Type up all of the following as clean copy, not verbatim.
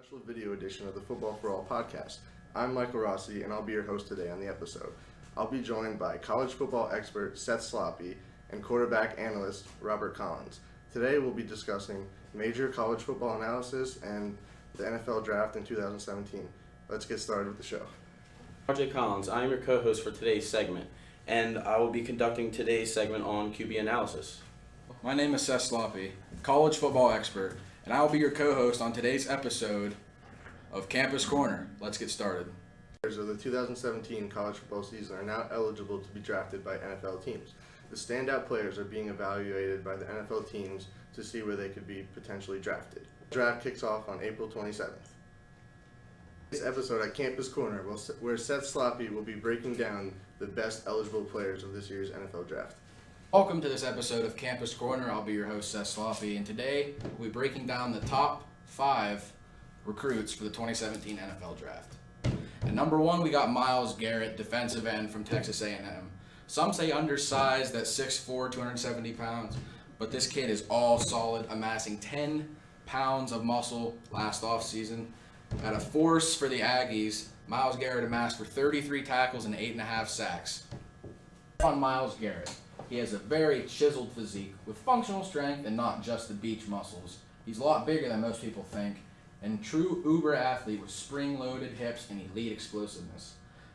Special video edition of the Football for All podcast. I'm Michael Rossi, and I'll be your host today on the episode. I'll be joined by college football expert Seth Sloppy and quarterback analyst Robert Collins. Today we'll be discussing major college football analysis and the NFL draft in 2017. Let's get started with the show. RJ Collins, I am your co-host for today's segment, and I will be conducting today's segment on QB analysis. My name is Seth Sloppy, college football expert, and I will be your co-host on today's episode of Campus Corner. Let's get started. Players of the 2017 college football season are now eligible to be drafted by NFL teams. The standout players are being evaluated by the NFL teams to see where they could be potentially drafted. The draft kicks off on April 27th. This episode at Campus Corner, where Seth Sloppy will be breaking down the best eligible players of this year's NFL draft. Welcome to this episode of Campus Corner. I'll be your host, Seth Sloppy, and today we'll be breaking down the top 5 recruits for the 2017 NFL Draft. At number 1, we got Myles Garrett, defensive end from Texas A&M. Some say undersized at 6'4", 270 pounds, but this kid is all solid, amassing 10 pounds of muscle last offseason. At a force for the Aggies, Myles Garrett amassed for 33 tackles and 8.5 sacks. On Myles Garrett, he has a very chiseled physique with functional strength and not just the beach muscles. He's a lot bigger than most people think, and true uber athlete with spring-loaded hips and elite explosiveness.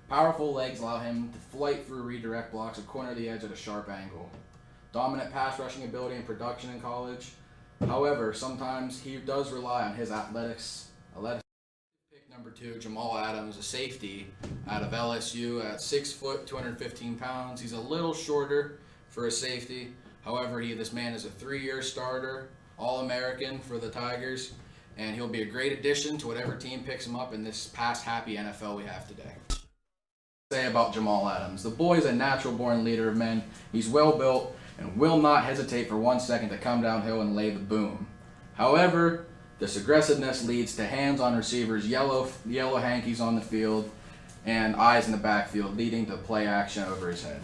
Powerful legs allow him to flight through redirect blocks and corner the edge at a sharp angle. Dominant pass rushing ability and production in college. However, sometimes he does rely on his athletics. Pick number 2, Jamal Adams, a safety out of LSU at 6 foot, 215 pounds. He's a little shorter for a safety. However, this man is a 3-year starter, All-American for the Tigers, and he'll be a great addition to whatever team picks him up in this pass-happy NFL we have today. Say about Jamal Adams. The boy is a natural-born leader of men. He's well-built and will not hesitate for 1 second to come downhill and lay the boom. However, this aggressiveness leads to hands on receivers, yellow hankies on the field, and eyes in the backfield, leading to play action over his head.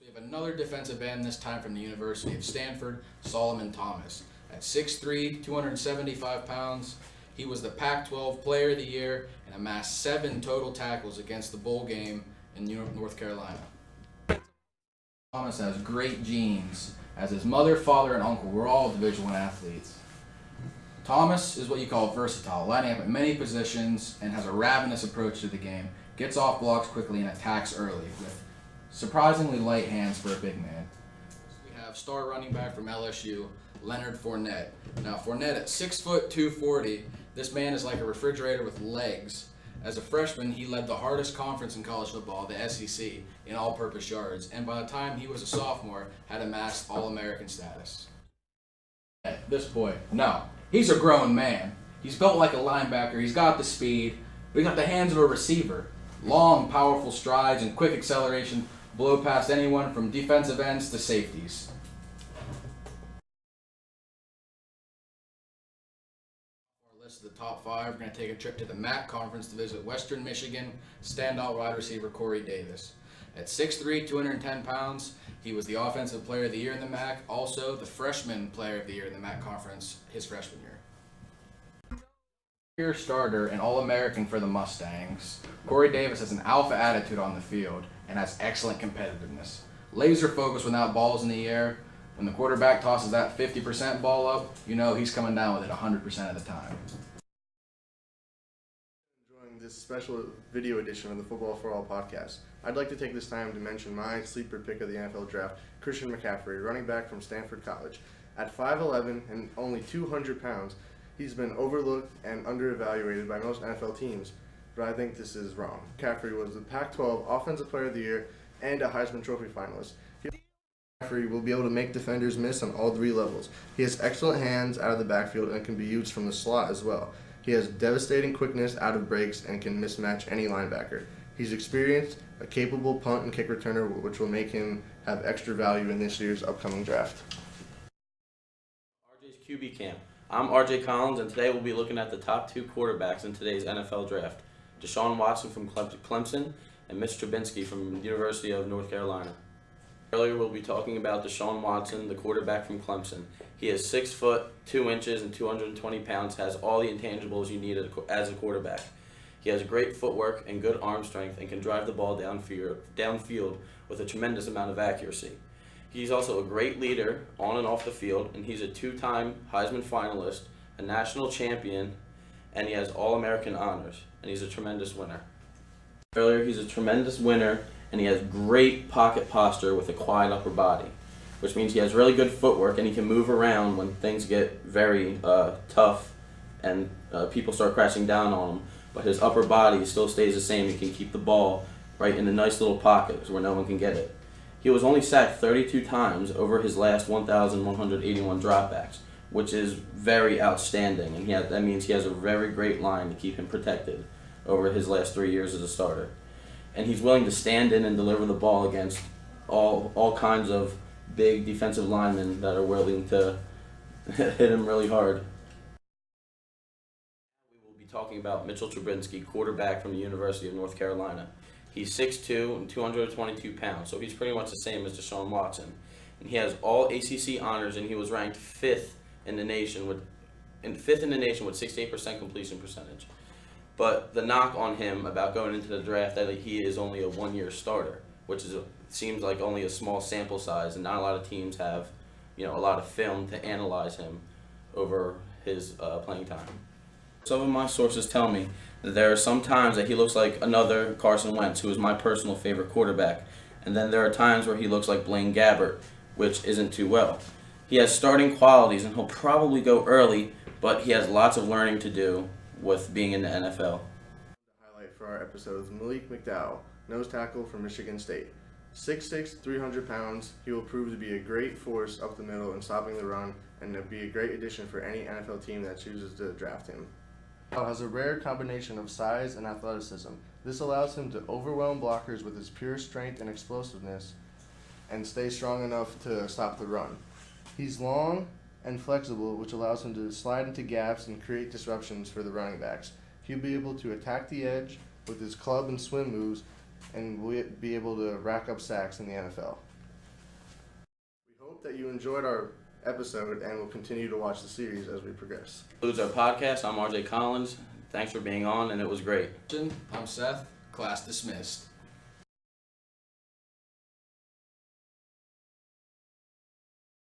We have another defensive end, this time from the University of Stanford, Solomon Thomas. At 6'3", 275 pounds, he was the Pac-12 Player of the Year and amassed 7 total tackles against the bowl game in North Carolina. Thomas has great genes, as his mother, father, and uncle were all Division I athletes. Thomas is what you call versatile, lining up at many positions and has a ravenous approach to the game, gets off blocks quickly, and attacks early with surprisingly light hands for a big man. We have star running back from LSU, Leonard Fournette. Now, Fournette at 6 foot, 240, this man is like a refrigerator with legs. As a freshman, he led the hardest conference in college football, the SEC, in all-purpose yards, and by the time he was a sophomore, had amassed All-American status. This boy, no, he's a grown man. He's built like a linebacker, he's got the speed, but he's got the hands of a receiver. Long, powerful strides and quick acceleration blow past anyone from defensive ends to safeties. List of the top 5, we're going to take a trip to the MAC conference to visit Western Michigan standout wide receiver Corey Davis. At 6'3", 210 pounds, he was the Offensive Player of the Year in the MAC, also the Freshman Player of the Year in the MAC conference his freshman year. Year starter and All-American for the Mustangs, Corey Davis has an alpha attitude on the field and has excellent competitiveness. Laser focused without balls in the air. When the quarterback tosses that 50% ball up, you know he's coming down with it 100% of the time. Enjoying this special video edition of the Football for All podcast, I'd like to take this time to mention my sleeper pick of the NFL draft, Christian McCaffrey, running back from Stanford College. At 5'11" and only 200 pounds, he's been overlooked and underevaluated by most NFL teams, but I think this is wrong. McCaffrey was the Pac-12 Offensive Player of the Year and a Heisman Trophy finalist. McCaffrey will be able to make defenders miss on all 3 levels. He has excellent hands out of the backfield and can be used from the slot as well. He has devastating quickness out of breaks and can mismatch any linebacker. He's experienced, a capable punt and kick returner, which will make him have extra value in this year's upcoming draft. RJ's QB Camp. I'm RJ Collins, and today we'll be looking at the top 2 quarterbacks in today's NFL draft. Deshaun Watson from Clemson and Mitch Trubisky from the University of North Carolina. Earlier, we'll be talking about Deshaun Watson, the quarterback from Clemson. He is 6 foot 2 inches and 220 pounds, has all the intangibles you need as a quarterback. He has great footwork and good arm strength and can drive the ball downfield with a tremendous amount of accuracy. He's also a great leader on and off the field, and he's a 2-time Heisman finalist, a national champion, and he has All-American honors, and he's a tremendous winner. Earlier, he's a tremendous winner, and he has great pocket posture with a quiet upper body, which means he has really good footwork and he can move around when things get very tough and people start crashing down on him. But his upper body still stays the same. He can keep the ball right in a nice little pocket where no one can get it. He was only sacked 32 times over his last 1,181 dropbacks, which is very outstanding, and that means he has a very great line to keep him protected over his last 3 years as a starter. And he's willing to stand in and deliver the ball against all kinds of big defensive linemen that are willing to hit him really hard. We will be talking about Mitchell Trubinsky, quarterback from the University of North Carolina. He's 6'2" and 222 pounds, so he's pretty much the same as Deshaun Watson. And he has all ACC honors, and he was ranked fifth in the nation with 68% completion percentage. But the knock on him about going into the draft that he is only a one-year starter, which seems like only a small sample size, and not a lot of teams have, a lot of film to analyze him over his playing time. Some of my sources tell me that there are some times that he looks like another Carson Wentz, who is my personal favorite quarterback, and then there are times where he looks like Blaine Gabbert, which isn't too well. He has starting qualities, and he'll probably go early, but he has lots of learning to do with being in the NFL. The highlight for our episode is Malik McDowell, nose tackle from Michigan State. 6'6", 300 pounds, he will prove to be a great force up the middle in stopping the run and be a great addition for any NFL team that chooses to draft him. McDowell has a rare combination of size and athleticism. This allows him to overwhelm blockers with his pure strength and explosiveness and stay strong enough to stop the run. He's long and flexible, which allows him to slide into gaps and create disruptions for the running backs. He'll be able to attack the edge with his club and swim moves and will be able to rack up sacks in the NFL. We hope that you enjoyed our episode and will continue to watch the series as we progress. Concludes our podcast. I'm RJ Collins. Thanks for being on, and it was great. I'm Seth. Class dismissed.